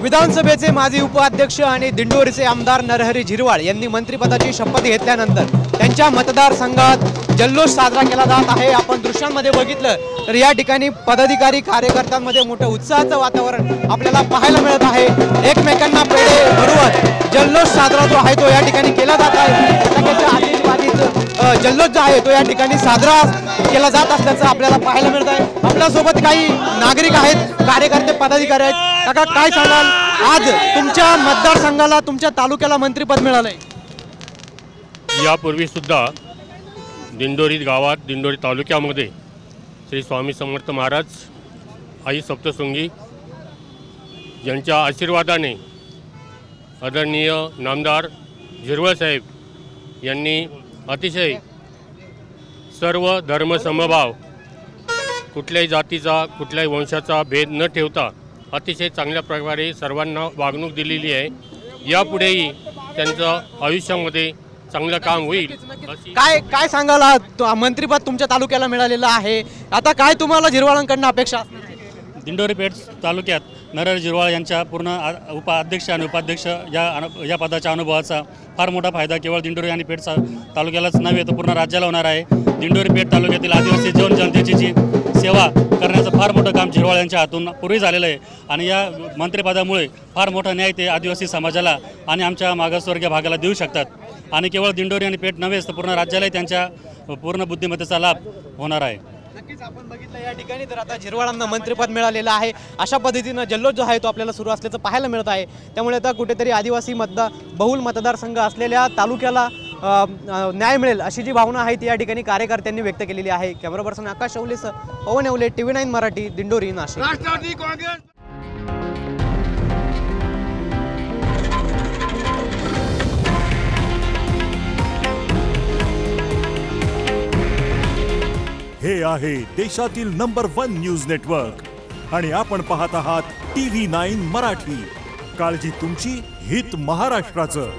विधानसभेचे माजी उपाध्यक्ष आणि दिंडोरीचे आमदार नरहरी झिरवाळ यांनी मंत्रिपदाची शपथ घेतल्यानंतर त्यांच्या मतदारसंघात जल्लोष साजरा केला जात आहे। आपण दृश्यांमध्ये बघितलं तर या ठिकाणी पदाधिकारी कार्यकर्त्यांमध्ये मोठं उत्साहाचं वातावरण आपल्याला पाहायला मिळत आहे। एकमेकांना पेढे भरवत जल्लोष साजरा जो आहे तो या ठिकाणी केला जात आहे। जल्लोष जो आहे तो या ठिकाणी साजरा केला जात असल्याचं आपल्याला पाहायला मिळत आहे। आपल्यासोबत काही नागरिक आहेत, कार्यकर्ते, पदाधिकारी आहेत। काका, काय सांगाल, आज तुमच्या मतदारसंघाला, तुमच्या तालुक्याला मंत्रिपद मिळालंय? यापूर्वी सुद्धा दिंडोरी गावात, दिंडोरी तालुक्यामध्ये श्री स्वामी समर्थ महाराज, आई सप्तशृंगी यांच्या आशीर्वादाने आदरणीय नामदार झिरवाळ साहेब यांनी अतिशय सर्व धर्म समभाव, कुठल्याही जातीचा, कुठल्याही वंशाचा भेद न ठेवता अतिशय चांगल्या प्रकारे सर्वांना वागणूक दिलेली आहे। यापुढेही त्यांचं आयुष्यामध्ये चांगलं काम होईल। काय सांगाल, मंत्रिपद तुमच्या तालुक्याला मिळालेलं आहे, आता काय तुम्हाला झिरवाळांकडून अपेक्षा असणार आहे? दिंडोरी पेठ तालुक्यात नरहरी झिरवाळ यांच्या पूर्ण उपाध्यक्ष आणि उपाध्यक्ष या पदाच्या अनुभवाचा फार मोठा फायदा केवळ दिंडोरी आणि पेठ तालुक्यालाच नव्हे तर पूर्ण राज्याला होणार आहे। दिंडोरी पेठ तालुक्यातील आदिवासी जनतेची जी सेवा करण्याचं फार मोठं काम झिरवाळ यांच्या हातून पूर्वी झालेलं आहे आणि या मंत्रिपदामुळे फार मोठा न्याय ते आदिवासी समाजाला आणि आमच्या मागासवर्गीय भागाला देऊ शकतात आणि केवळ दिंडोरी आणि पेठ नव्हेच तर पूर्ण राज्यालाही त्यांच्या पूर्ण बुद्धिमत्तेचा लाभ होणार आहे। नक्कीच आपण बघितलं या ठिकाणी तर आता झिरवाळांना मंत्रिपद मिळालेलं आहे। अशा पद्धतीनं जल्लोष जो आहे तो आपल्याला सुरू असल्याचं पाहायला मिळत आहे। त्यामुळे आता कुठेतरी आदिवासी बहुल मतदारसंघ असलेल्या तालुक्याला न्याय मिळेल अशी जी भावना आहे ती या ठिकाणी कार्यकर्त्यांनी व्यक्त केलेली आहे। कॅमेरा पर्सन आकाश शौलेसह पवन येवले, TV9 मराठी, दिंडोरी, नाशिक। हे आहे देशातील नंबर 1 न्यूज नेटवर्क आणि आपण पाहत आहात TV9 मराठी। काळजी तुमची, हित महाराष्ट्राचं।